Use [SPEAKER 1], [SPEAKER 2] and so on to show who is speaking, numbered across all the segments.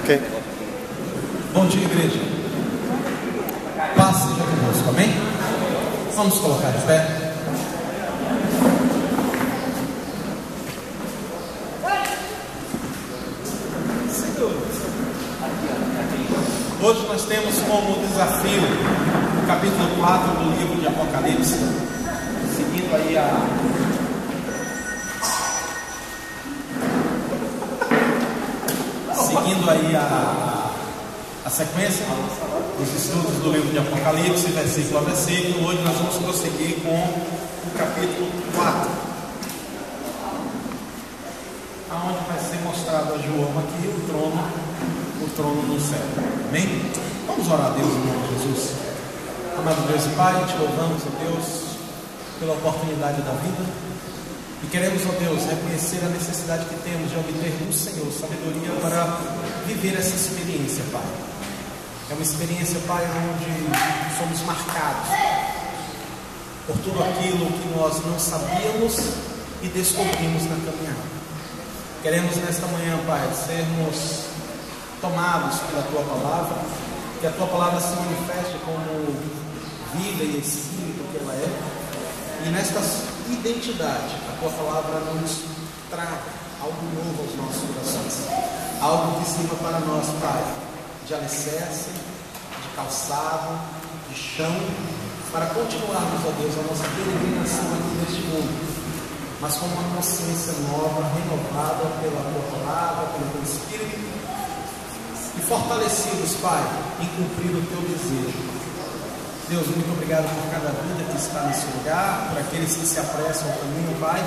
[SPEAKER 1] Ok.
[SPEAKER 2] Bom dia, igreja. Paz seja convosco, amém? Vamos colocar de pé. Hoje nós temos como desafio o capítulo 4 do livro de Apocalipse, seguindo aí a sequência dos estudos do livro de Apocalipse, versículo a versículo. Hoje nós vamos prosseguir com o capítulo 4, aonde vai ser mostrado a João aqui o trono no céu. Amém? Vamos orar a Deus em nome de Jesus. Amado Deus e Pai, te louvamos, ó Deus, pela oportunidade da vida. E queremos, ó Deus, reconhecer a necessidade que temos de obter do Senhor sabedoria para viver essa experiência, Pai. É uma experiência, Pai, onde somos marcados por tudo aquilo que nós não sabíamos e descobrimos na caminhada. Queremos nesta manhã, Pai, sermos tomados pela Tua Palavra, que a Tua Palavra se manifeste como vida e Espírito que ela é, e nesta identidade a Tua Palavra nos traga algo novo aos nossos corações, algo que sirva para nós, Pai, de alicerce, de calçado, de chão, para continuarmos, ó Deus, a nossa peregrinação aqui neste mundo, mas com uma consciência nova, renovada pela Tua Palavra, pelo Teu Espírito, e fortalecidos, Pai, em cumprir o Teu desejo. Deus, muito obrigado por cada vida que está nesse lugar, por aqueles que se apressam ao caminho, Pai.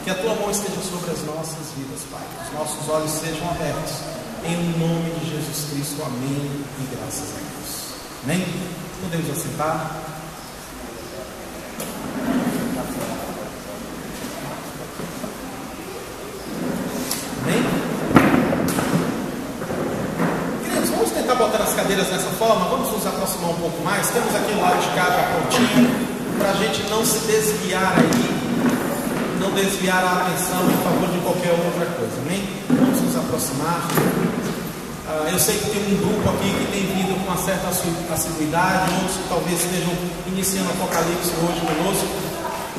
[SPEAKER 2] Que a Tua mão esteja sobre as nossas vidas, Pai. Que os nossos olhos sejam abertos. Em nome de Jesus Cristo, amém. E graças a Deus. Amém? Podemos assentar. Amém? Queridos, vamos tentar botar as cadeiras dessa forma. Vamos nos aproximar um pouco mais. Temos aqui o lado de cá já prontinho, para a gente não se desviar aí, não desviar a atenção em favor de qualquer outra coisa, amém? Vamos nos aproximar. Eu sei que tem um grupo aqui que tem vindo com uma certa assiduidade, outros que talvez estejam iniciando o Apocalipse hoje conosco,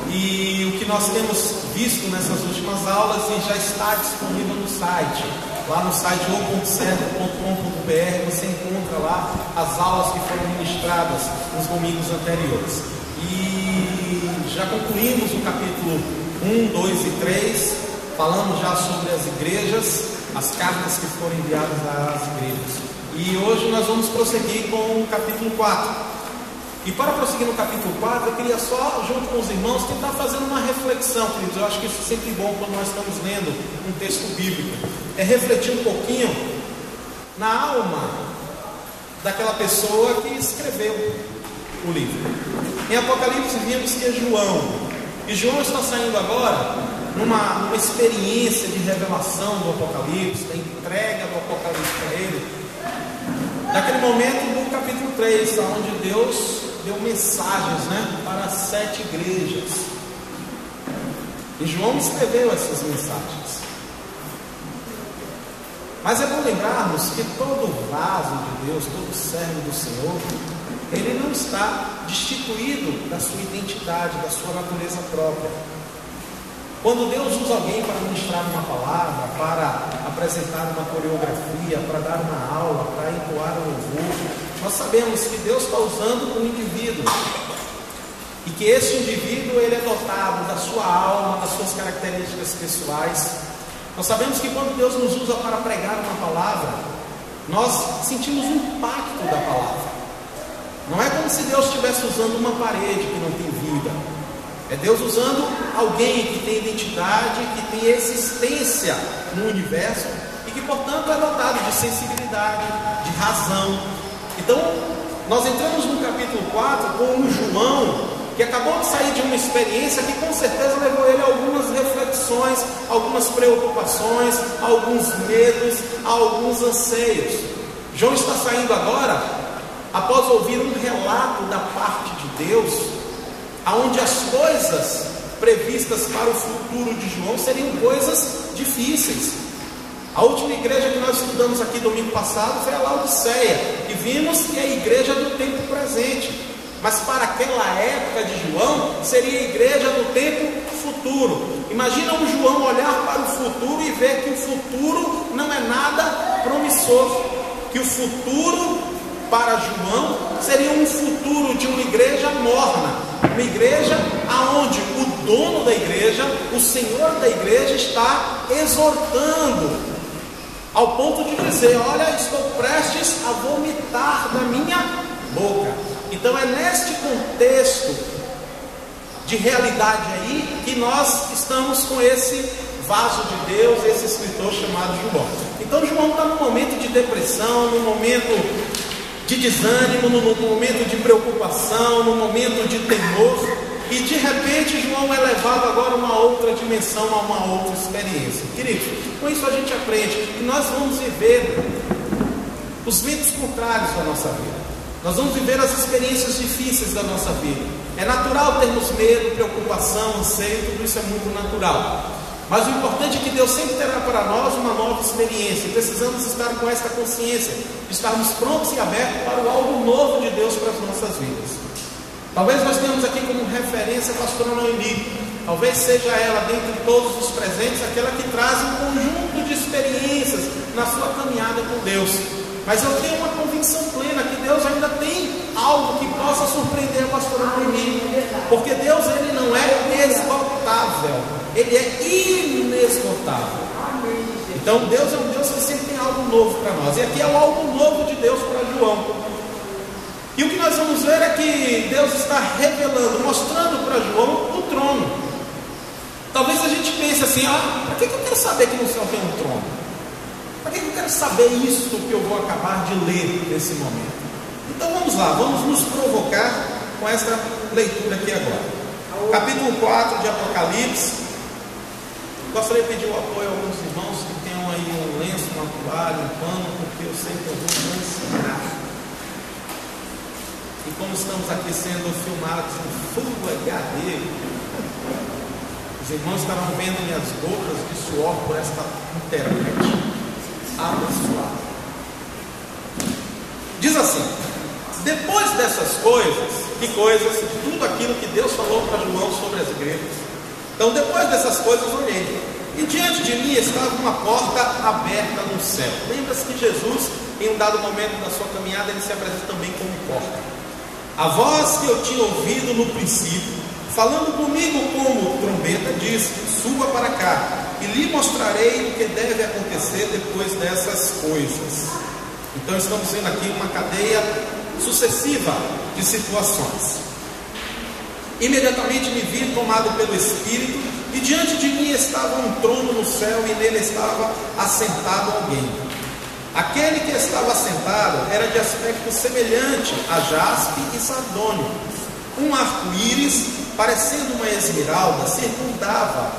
[SPEAKER 2] e o que nós temos visto nessas últimas aulas e já está disponível no site, lá no site o.certo.com.br, você encontra lá as aulas que foram ministradas nos domingos anteriores, e já concluímos o capítulo 1, 2 e 3, falamos já sobre as igrejas, as cartas que foram enviadas às igrejas. E hoje nós vamos prosseguir com o capítulo 4. E para prosseguir no capítulo 4, eu queria só, junto com os irmãos, tentar fazer uma reflexão, queridos. Eu acho que isso é sempre bom quando nós estamos lendo um texto bíblico. É refletir um pouquinho na alma daquela pessoa que escreveu o livro. Em Apocalipse vimos que é João. E João está saindo agora numa experiência de revelação do Apocalipse, da entrega do Apocalipse para ele. Naquele momento do capítulo 3, onde Deus deu mensagens, para as 7 igrejas. E João escreveu essas mensagens. Mas é bom lembrarmos que todo vaso de Deus, todo servo do Senhor, ele não está destituído da sua identidade, da sua natureza própria. Quando Deus usa alguém para ministrar uma palavra, para apresentar uma coreografia, para dar uma aula, para entoar um louvor, nós sabemos que Deus está usando um indivíduo, e que esse indivíduo ele é dotado da sua alma, das suas características pessoais. Nós sabemos que quando Deus nos usa para pregar uma palavra, nós sentimos o impacto da palavra. Não é como se Deus estivesse usando uma parede que não tem vida. É Deus usando alguém que tem identidade, que tem existência no universo e que, portanto, é dotado de sensibilidade, de razão. Então, nós entramos no capítulo 4 com um João que acabou de sair de uma experiência que com certeza levou ele a algumas reflexões, algumas preocupações, alguns medos, alguns anseios. João está saindo agora após ouvir um relato da parte de Deus, onde as coisas previstas para o futuro de João seriam coisas difíceis. A última igreja que nós estudamos aqui domingo passado foi a Laodiceia, e vimos que é a igreja do tempo presente, mas para aquela época de João, seria a igreja do tempo futuro. Imagina o João olhar para o futuro e ver que o futuro não é nada promissor, que o futuro para João seria um futuro de uma igreja morna, uma igreja aonde o dono da igreja, o Senhor da igreja, está exortando, ao ponto de dizer: olha, estou prestes a vomitar da minha boca. Então é neste contexto de realidade aí que nós estamos com esse vaso de Deus, esse escritor chamado João. Então João está num momento de depressão, num momento de desânimo, num momento de preocupação, num momento de temor, e de repente João é levado agora a uma outra dimensão, a uma outra experiência. Queridos, com isso a gente aprende que nós vamos viver os ventos contrários da nossa vida. Nós vamos viver as experiências difíceis da nossa vida. É natural termos medo, preocupação, anseio, tudo isso é muito natural. Mas o importante é que Deus sempre terá para nós uma nova experiência. E precisamos estar com esta consciência, de estarmos prontos e abertos para o algo novo de Deus para as nossas vidas. Talvez nós tenhamos aqui como referência a pastora Noemi. Talvez seja ela, dentre todos os presentes, aquela que traz um conjunto de experiências na sua caminhada com Deus. Mas eu tenho uma convicção plena que Deus ainda tem algo que possa surpreender a pastora Noemi, porque Deus, ele não é esgotável, ele é inesgotável. Então Deus é um Deus que sempre tem algo novo para nós, e aqui é o algo novo de Deus para João. E o que nós vamos ver é que Deus está revelando, mostrando para João o trono. Talvez a gente pense assim: para que eu quero saber que no céu tem um trono? Para que eu quero saber isso que eu vou acabar de ler nesse momento? Então vamos lá, vamos nos provocar com essa leitura aqui agora. Capítulo 4 de Apocalipse. Gostaria de pedir o apoio a alguns irmãos que tenham aí um lenço, uma toalha, um pano, porque eu sei que eu vou cancelar. E como estamos aqui sendo filmados em Full HD, os irmãos estarão vendo minhas gotas de suor por esta internet abençoado. Diz assim: depois dessas coisas, que coisas? De tudo aquilo que Deus falou para João sobre as igrejas. Então, depois dessas coisas, olhei, e diante de mim estava uma porta aberta no céu. Lembra-se que Jesus, em um dado momento da sua caminhada, ele se apresenta também como porta. A voz que eu tinha ouvido no princípio, falando comigo como trombeta, disse: suba para cá, e lhe mostrarei o que deve acontecer depois dessas coisas. Então estamos vendo aqui uma cadeia sucessiva de situações. Imediatamente me vi tomado pelo Espírito, e diante de mim estava um trono no céu, e nele estava assentado alguém. Aquele que estava assentado era de aspecto semelhante a jaspe e sardônio. Um arco-íris, parecendo uma esmeralda, circundava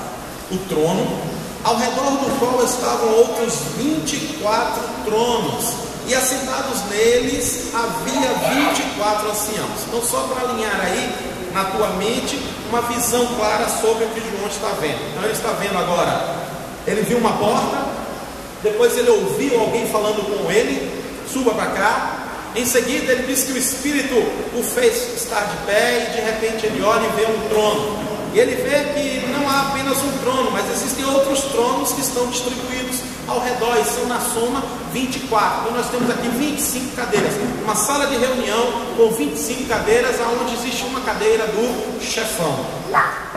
[SPEAKER 2] o trono, ao redor do qual estavam outros 24 tronos, e assentados neles havia 24 anciãos. Então, só para alinhar aí na tua mente uma visão clara sobre o que João está vendo. Então ele está vendo agora, ele viu uma porta, depois ele ouviu alguém falando com ele: suba para cá. Em seguida ele disse que o Espírito o fez estar de pé, e de repente ele olha e vê um trono. E ele vê que não há apenas um trono, mas existem outros tronos que estão distribuídos ao redor, e são na soma 24. Então nós temos aqui 25 cadeiras, uma sala de reunião com 25 cadeiras, onde existe uma cadeira do chefão.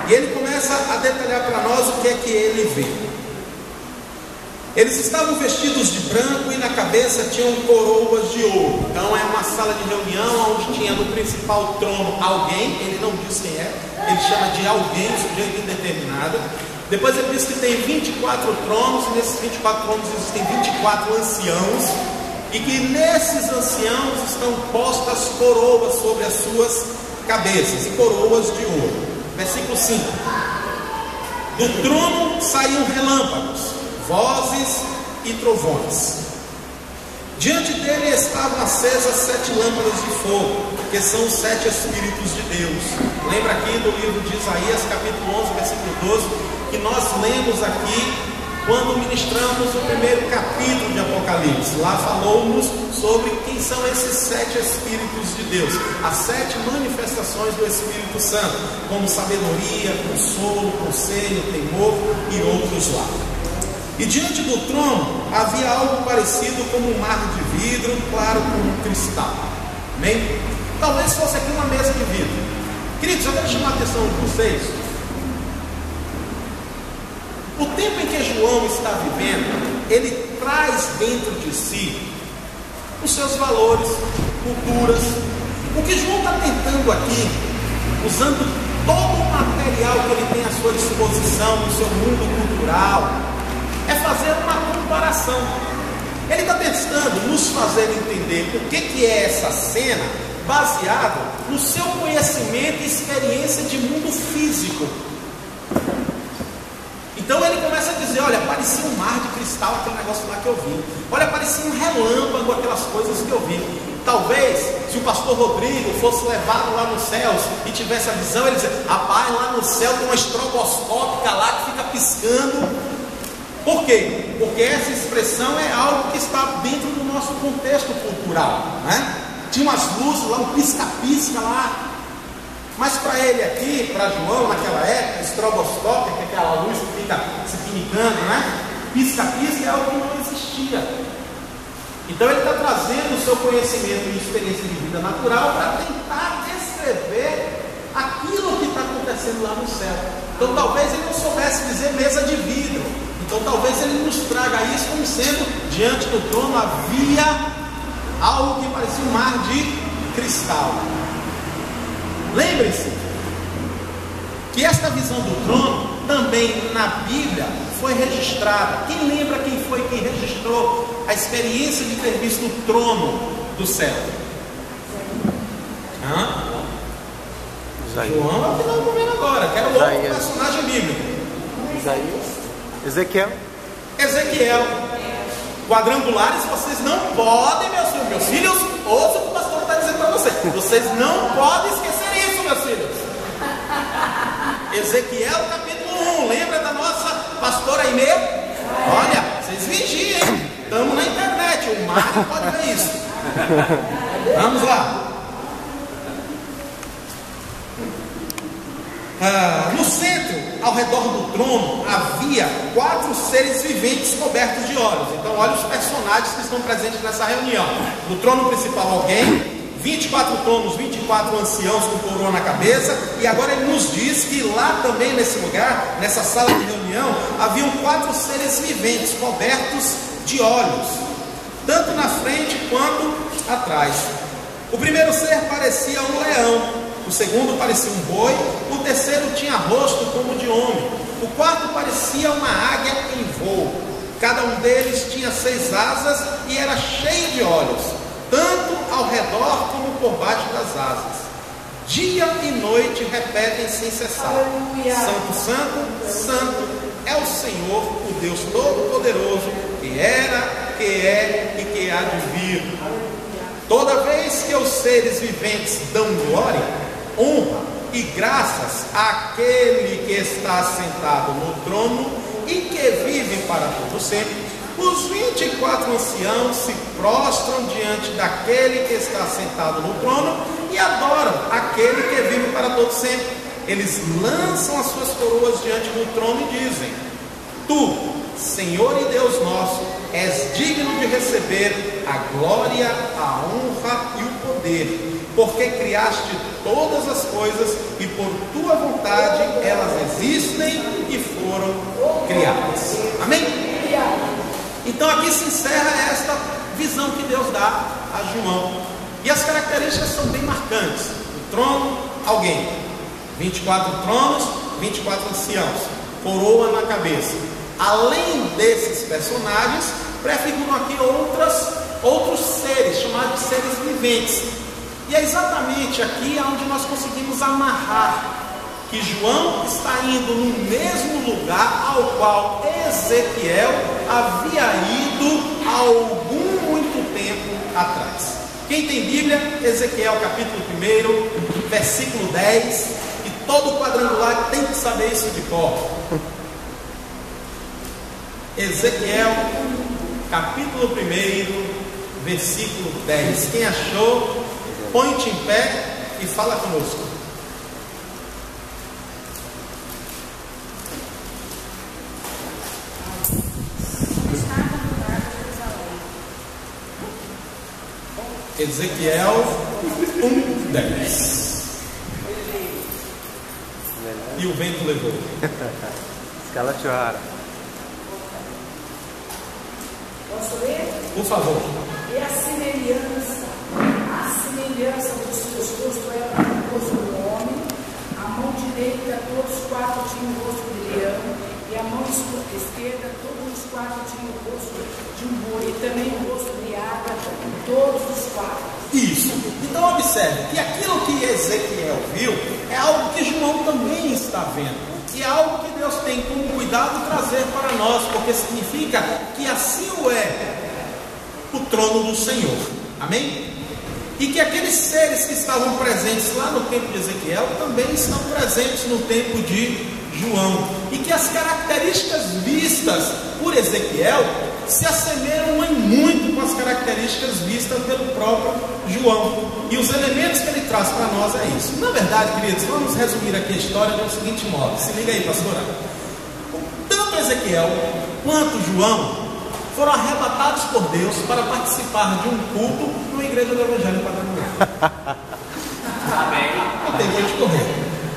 [SPEAKER 2] E ele começa a detalhar para nós o que é que ele vê. Eles estavam vestidos de branco, e na cabeça tinham coroas de ouro. Então é uma sala de reunião onde tinha no principal trono alguém, ele não diz quem é, ele chama de alguém, sujeito indeterminado. Depois ele diz que tem 24 tronos, e nesses 24 tronos existem 24 anciãos, e que nesses anciãos estão postas coroas sobre as suas cabeças, e coroas de ouro. Versículo 5: do trono saíam relâmpagos, vozes e trovões. Diante dele estavam acesas 7 lâmpadas de fogo, que são os 7 Espíritos de Deus. Lembra aqui do livro de Isaías, capítulo 11, versículo 12, que nós lemos aqui quando ministramos o primeiro capítulo de Apocalipse. Lá falou-nos sobre quem são esses 7 Espíritos de Deus, as 7 manifestações do Espírito Santo, como sabedoria, consolo, conselho, temor e outros lá. E diante do trono havia algo parecido como um mar de vidro, claro como um cristal. Amém? Talvez fosse aqui uma mesa de vidro. Queridos, eu quero chamar a atenção de vocês. O tempo em que João está vivendo, ele traz dentro de si os seus valores, culturas. O que João está tentando aqui, usando todo o material que ele tem à sua disposição no seu mundo cultural, é fazer uma comparação. Ele está tentando nos fazer entender o que é essa cena, baseado no seu conhecimento e experiência de mundo físico. Então ele começa a dizer, olha, parecia um mar de cristal, aquele negócio lá que eu vi. Olha, parecia um relâmpago, aquelas coisas que eu vi. Talvez, se o pastor Rodrigo fosse levado lá nos céus e tivesse a visão, ele dizia, rapaz, lá no céu tem uma estroboscópica lá que fica piscando. Por quê? Porque essa expressão é algo que está dentro do nosso contexto cultural, né? Tinha umas luzes lá, um pisca-pisca lá. Mas para ele aqui, para João, naquela época, estroboscópica, que é aquela luz que fica se pinicando, né? Pisca-pisca é algo que não existia. Então ele está trazendo o seu conhecimento e experiência de vida natural para tentar descrever aquilo que está acontecendo lá no céu. Então talvez ele não soubesse dizer mesa de vidro. Então talvez ele nos traga isso como sendo, diante do trono havia algo que parecia um mar de cristal. Lembre-se que esta visão do trono também na Bíblia foi registrada. Quem lembra quem foi que registrou a experiência de ter visto o trono do céu? João é o que nós vamos ver agora, que era o outro personagem bíblico. Ezequiel. Quadrangulares vocês não podem, meus filhos, ouçam o que o pastor está dizendo para vocês. Vocês não podem esquecer isso, meus filhos. Ezequiel capítulo 1, lembra da nossa pastora Aimee? Olha, vocês vigiem, estamos na internet, o Mário pode ver isso. Vamos lá. No centro, ao redor do trono, havia 4 seres viventes cobertos de olhos. Então, olha os personagens que estão presentes nessa reunião. No trono principal, alguém, 24 tronos, 24 anciãos com coroa na cabeça. E agora ele nos diz que lá também, nesse lugar, nessa sala de reunião, haviam 4 seres viventes cobertos de olhos, tanto na frente quanto atrás. O primeiro ser parecia um leão. O segundo parecia um boi, o terceiro tinha rosto como de homem, o quarto parecia uma águia em voo. Cada um deles tinha 6 asas e era cheio de olhos, tanto ao redor como por baixo das asas. Dia e noite repetem sem cessar: Santo, Santo, Santo é o Senhor, o Deus Todo-Poderoso, que era, que é e que há de vir. Toda vez que os seres viventes dão glória, honra e graças àquele que está sentado no trono e que vive para todo sempre, os 24 anciãos se prostram diante daquele que está sentado no trono e adoram aquele que vive para todo sempre. Eles lançam as suas coroas diante do trono e dizem: Tu, Senhor e Deus nosso, és digno de receber a glória, a honra e o poder, porque criaste todas as coisas e por tua vontade elas existem e foram criadas. Amém? Então aqui se encerra esta visão que Deus dá a João. E as características são bem marcantes. O trono, alguém. 24 tronos, 24 anciãos. Coroa na cabeça. Além desses personagens, prefiguram aqui outros seres, chamados de seres viventes. E é exatamente aqui onde nós conseguimos amarrar que João está indo no mesmo lugar ao qual Ezequiel havia ido há muito tempo atrás. Quem tem Bíblia, Ezequiel capítulo 1, versículo 10, e todo quadrangular tem que saber isso de cor. Ezequiel, capítulo 1, versículo 10. Quem achou, põe-te em pé e fala conosco. Ezequiel 1:10. E o vento levou.
[SPEAKER 1] Escala Churrara.
[SPEAKER 3] Posso ler?
[SPEAKER 2] Por favor.
[SPEAKER 3] E a semelhança dos seus rostos era o rosto do homem, a mão direita todos os quatro tinham o rosto de leão, e a mão esquerda todos os quatro tinham o rosto de um boi, e também o rosto de água, todos os quatro.
[SPEAKER 2] Isso. Então observe que aquilo que Ezequiel viu é algo que João também está vendo. E é algo que Deus tem como cuidado trazer para nós, porque significa que assim o é o trono do Senhor. Amém? E que aqueles seres que estavam presentes lá no tempo de Ezequiel também estão presentes no tempo de João. E que as características vistas por Ezequiel se assemelham em muito com as características vistas pelo próprio João. E os elementos que ele traz para nós é isso. Na verdade, queridos, vamos resumir aqui a história do seguinte modo. Se liga aí, pastora. Tanto Ezequiel quanto João foram arrebatados por Deus para participar de um culto numa igreja do Evangelho Quadrangular. Amém. Não tem jeito de correr,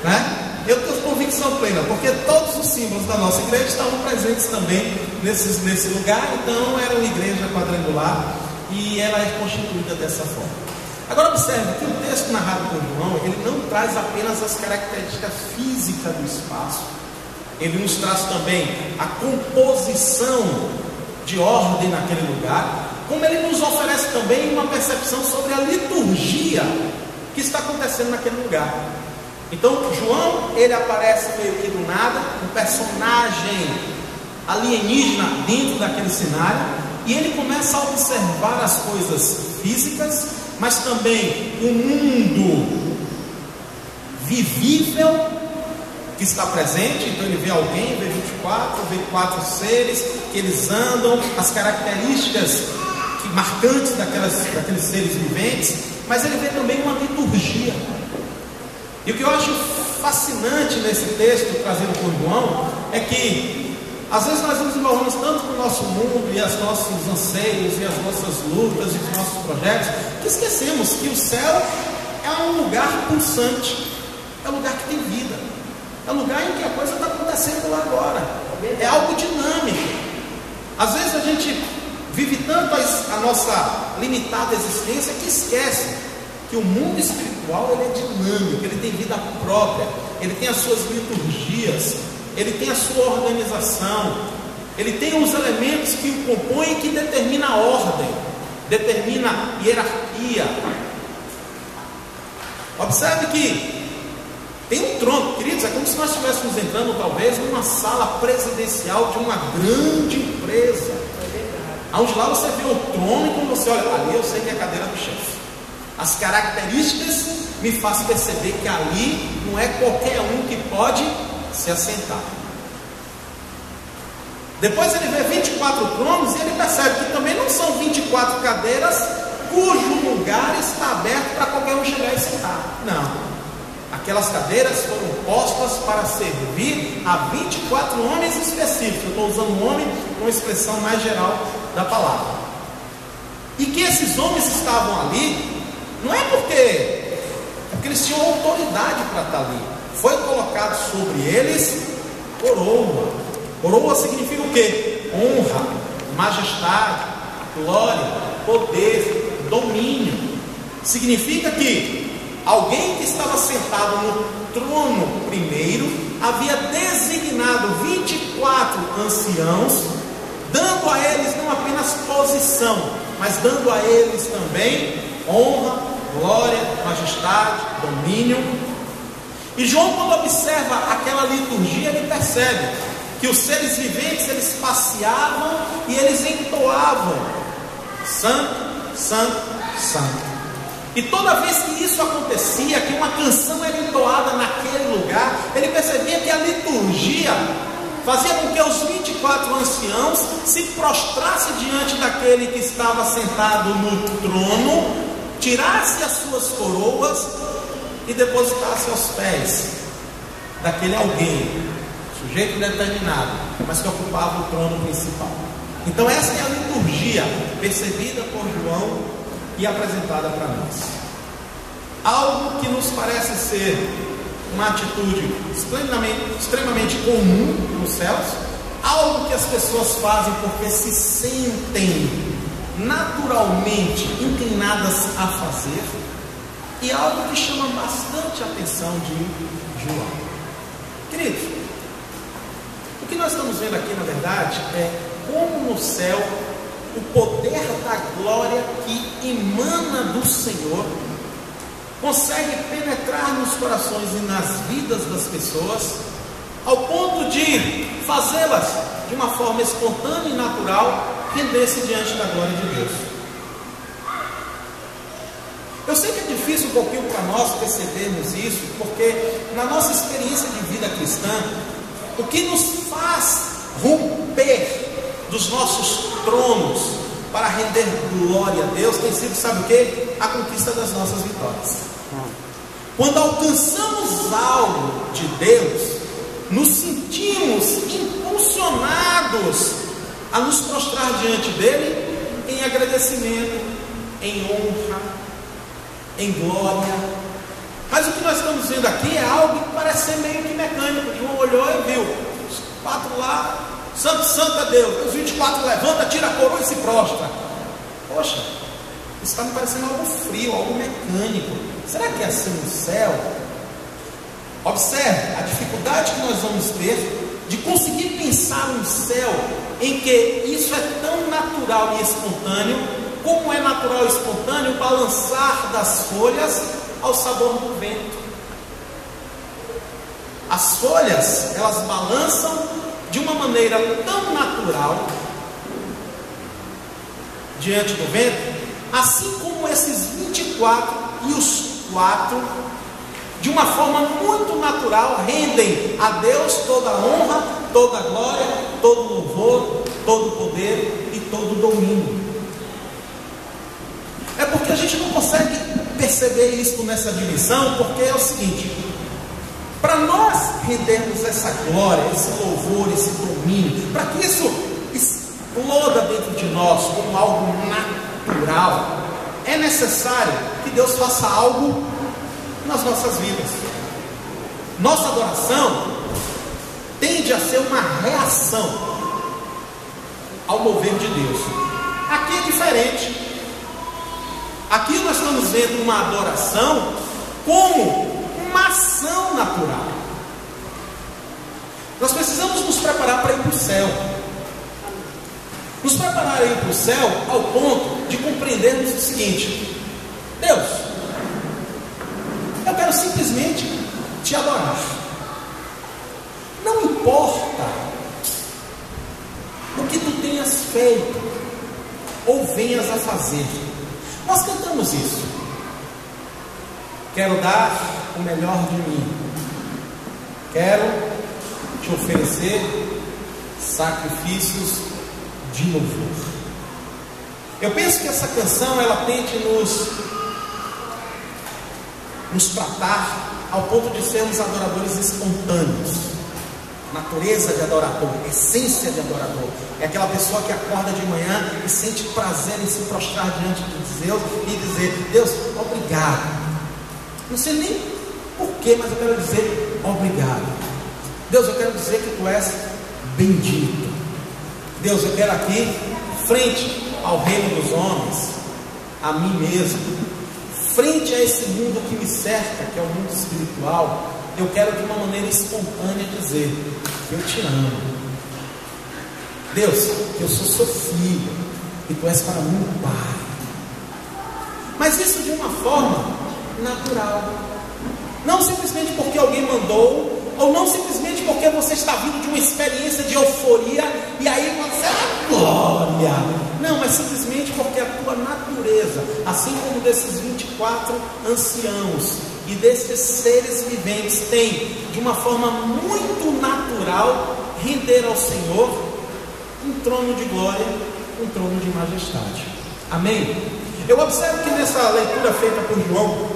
[SPEAKER 2] né? Eu tenho convicção plena, porque todos os símbolos da nossa igreja estavam presentes também nesse lugar. Então era uma igreja quadrangular e ela é constituída dessa forma. Agora observe que o texto narrado por João, ele não traz apenas as características físicas do espaço, ele nos traz também a composição de ordem naquele lugar, como ele nos oferece também uma percepção sobre a liturgia que está acontecendo naquele lugar. Então João, ele aparece meio que do nada, um personagem alienígena dentro daquele cenário, e ele começa a observar as coisas físicas, mas também o mundo vivível que está presente. Então ele vê alguém, vê 24, vê 4 seres que eles andam, as características marcantes daqueles seres viventes, mas ele vê também uma liturgia. E o que eu acho fascinante nesse texto trazido por João é que às vezes nós nos envolvemos tanto com o nosso mundo e os nossos anseios e as nossas lutas e os nossos projetos, que esquecemos que o céu é um lugar pulsante, é um lugar que tem vida, é um lugar em que a coisa está acontecendo lá agora, é algo dinâmico. Às vezes a gente vive tanto a nossa limitada existência que esquece que o mundo espiritual ele é dinâmico, ele tem vida própria, ele tem as suas liturgias, ele tem a sua organização, ele tem os elementos que o compõem, que determina a ordem, determina a hierarquia. Observe que tem um trono, queridos, é como se nós estivéssemos entrando talvez numa sala presidencial de uma grande empresa, onde lá você vê o trono e quando você olha ali, eu sei que é a cadeira do chefe. As características me fazem perceber que ali não é qualquer um que pode se assentar. Depois ele vê 24 tronos e ele percebe que também não são 24 cadeiras cujo lugar está aberto para qualquer um chegar e sentar. Não. Aquelas cadeiras foram postas para servir a 24 homens específicos. Eu estou usando homem com uma expressão mais geral da palavra. E que esses homens estavam ali não é porque eles tinham autoridade para estar ali. Foi colocado sobre eles coroa. Coroa significa o quê? Honra, majestade, glória, poder, domínio. Significa que alguém que estava sentado no trono primeiro havia designado 24 anciãos, dando a eles não apenas posição, mas dando a eles também honra, glória, majestade, domínio. E João, quando observa aquela liturgia, ele percebe que os seres viventes, eles passeavam e eles entoavam santo, santo, santo. E toda vez que isso acontecia, que uma canção era entoada naquele lugar, ele percebia que a liturgia fazia com que os 24 anciãos se prostrassem diante daquele que estava sentado no trono, tirasse as suas coroas e depositasse aos pés daquele alguém, sujeito determinado, mas que ocupava o trono principal. Então essa é a liturgia percebida por João e apresentada para nós. Algo que nos parece ser uma atitude extremamente comum nos céus, algo que as pessoas fazem porque se sentem naturalmente inclinadas a fazer, e algo que chama bastante a atenção de João. Queridos, o que nós estamos vendo aqui, na verdade, é como no céu o poder da glória que emana do Senhor consegue penetrar nos corações e nas vidas das pessoas, ao ponto de fazê-las de uma forma espontânea e natural render-se diante da glória de Deus. Eu sei que é difícil um pouquinho para nós percebermos isso, porque na nossa experiência de vida cristã, o que nos faz romper dos nossos tronos para render glória a Deus tem sido, sabe o que? A conquista das nossas vitórias. Quando alcançamos algo de Deus, nos sentimos impulsionados a nos prostrar diante dele em agradecimento, em honra, em glória. Mas o que nós estamos vendo aqui é algo que parece ser meio que mecânico. João olhou e viu os 4 lá, santo, santo é Deus. Os 24 levanta, tira a coroa e se prostra. Poxa, isso está me parecendo algo frio, algo mecânico. Será que é assim no céu? Observe a dificuldade que nós vamos ter de conseguir pensar um céu em que isso é tão natural e espontâneo, como é natural e espontâneo o balançar das folhas ao sabor do vento. As folhas, elas balançam de uma maneira tão natural diante do vento, assim como esses 24 e os 4, de uma forma muito natural, rendem a Deus toda a honra, toda a glória, todo o louvor, todo o poder e todo o domínio. É porque a gente não consegue perceber isso nessa dimensão, porque é o seguinte: para nós rendermos essa glória, esse louvor, esse domínio, para que isso exploda dentro de nós como algo natural, é necessário que Deus faça algo nas nossas vidas. Nossa adoração tende a ser uma reação ao mover de Deus. Aqui é diferente. Aqui nós estamos vendo uma adoração como uma ação natural. Nós precisamos nos preparar para ir para o céu. Nos preparar para ir para o céu ao ponto de compreendermos o seguinte: Deus, eu quero simplesmente te adorar. Não importa o que tu tenhas feito ou venhas a fazer. Nós cantamos isso. Quero dar o melhor de mim. Quero te oferecer sacrifícios de louvor. Eu penso que essa canção ela tente nos tratar ao ponto de sermos adoradores espontâneos. Natureza de adorador, essência de adorador, é aquela pessoa que acorda de manhã e sente prazer em se prostrar diante de Deus e dizer: Deus, obrigado. Não sei nem porquê, mas eu quero dizer obrigado. Deus, eu quero dizer que tu és bendito. Deus, eu quero aqui, frente ao reino dos homens, a mim mesmo, frente a esse mundo que me cerca, que é o mundo espiritual, eu quero de uma maneira espontânea dizer que eu te amo. Deus, eu sou seu filho e tu és para mim um pai. Mas isso de uma forma natural, não simplesmente porque alguém mandou, ou não simplesmente porque você está vindo de uma experiência de euforia e aí você é glória. Não, mas simplesmente porque a tua natureza, assim como desses 24 anciãos e desses seres viventes, tem de uma forma muito natural render ao Senhor um trono de glória, um trono de majestade. Amém? Eu observo que nessa leitura feita por João,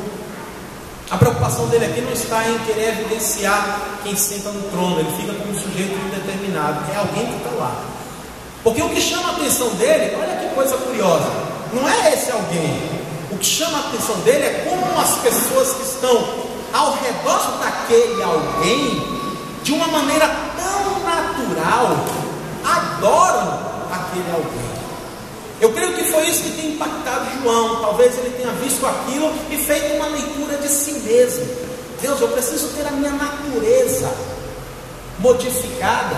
[SPEAKER 2] a preocupação dele aqui não está em querer evidenciar quem senta no trono. Ele fica como um sujeito indeterminado, é alguém que está lá. Porque o que chama a atenção dele, olha que coisa curiosa, não é esse alguém. O que chama a atenção dele é como as pessoas que estão ao redor daquele alguém, de uma maneira tão natural, adoram aquele alguém. Eu creio que foi isso que tem impactado João. Talvez ele tenha visto aquilo e feito uma leitura de si mesmo. Deus, eu preciso ter a minha natureza modificada,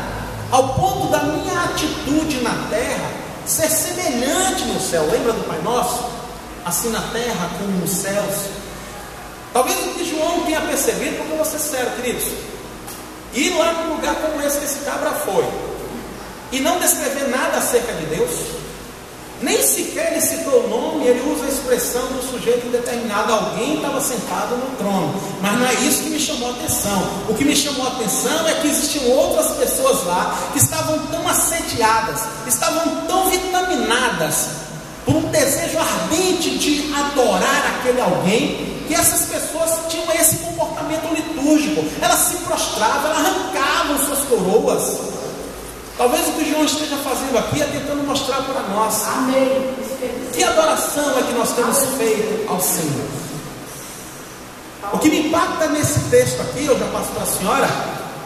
[SPEAKER 2] ao ponto da minha atitude na terra ser semelhante no céu. Lembra do Pai Nosso? Assim na terra como nos céus. Talvez o que João tenha percebido, porque eu vou ser sério, queridos, ir lá num lugar como esse que esse cabra foi, e não descrever nada acerca de Deus, nem sequer ele citou o nome, ele usa a expressão do sujeito indeterminado. Alguém estava sentado no trono, mas não é isso que me chamou a atenção. O que me chamou a atenção é que existiam outras pessoas lá, que estavam tão assediadas, estavam tão vitaminadas por um desejo ardente de adorar aquele alguém, que essas pessoas tinham esse comportamento litúrgico. Elas se prostravam, elas arrancavam suas coroas. Talvez o que João esteja fazendo aqui é tentando mostrar para nós,
[SPEAKER 3] amém,
[SPEAKER 2] que adoração é que nós temos feito ao Senhor. O que me impacta nesse texto aqui, eu já passo para a senhora,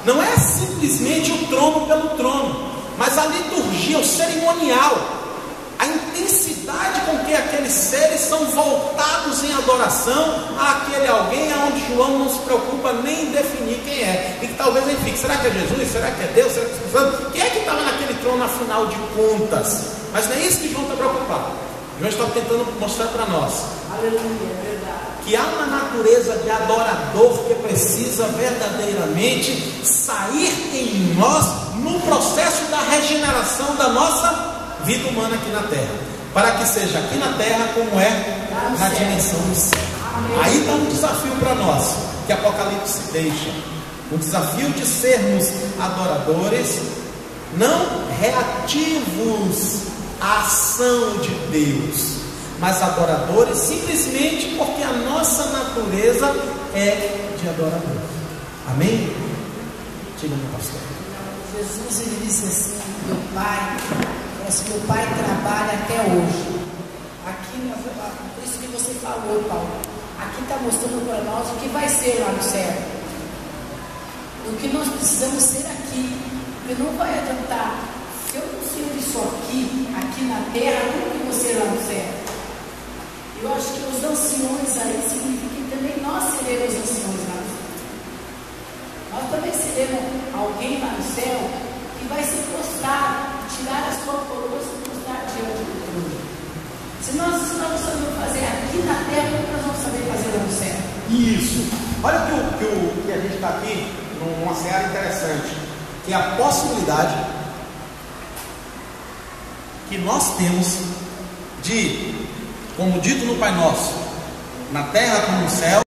[SPEAKER 2] não é simplesmente o trono pelo trono, mas a liturgia, o cerimonial, a intensidade com que aqueles seres são voltados em adoração àquele alguém aonde João não se preocupa nem em definir quem é. E que talvez ele fique, será que é Jesus? Será que é Deus? Será que é o Espírito Santo? Quem é que estava naquele trono afinal de contas? Mas não é isso que João está preocupado. João está tentando mostrar para nós,
[SPEAKER 3] aleluia, é verdade,
[SPEAKER 2] que há uma natureza de adorador que precisa verdadeiramente sair em nós no processo da regeneração da nossa vida humana aqui na terra, para que seja aqui na terra como é na dimensão do céu. Aí está um desafio para nós, que Apocalipse deixa, um desafio de sermos adoradores, não reativos à ação de Deus, mas adoradores simplesmente porque a nossa natureza é de adorador. Amém? Diga, meu pastor.
[SPEAKER 3] Jesus, ele disse assim, meu pai trabalha até hoje. Aqui, por isso que você falou, Paulo, aqui está mostrando para nós o que vai ser lá no céu, o que nós precisamos ser aqui, porque não vai adiantar, se eu não ser isso aqui na terra, como que eu vou ser lá no céu? Eu acho que os anciões aí significa que também nós seremos anciões lá no céu. Nós também seremos alguém lá no céu que vai se prostrar, tirar a sua coroa e se prostrar diante do trono. Se nós sabemos fazer aqui na terra, como nós vamos saber fazer lá no céu?
[SPEAKER 2] Isso. Olha que a gente está aqui numa seara interessante, que é a possibilidade que nós temos de, como dito no Pai Nosso, na terra como no céu,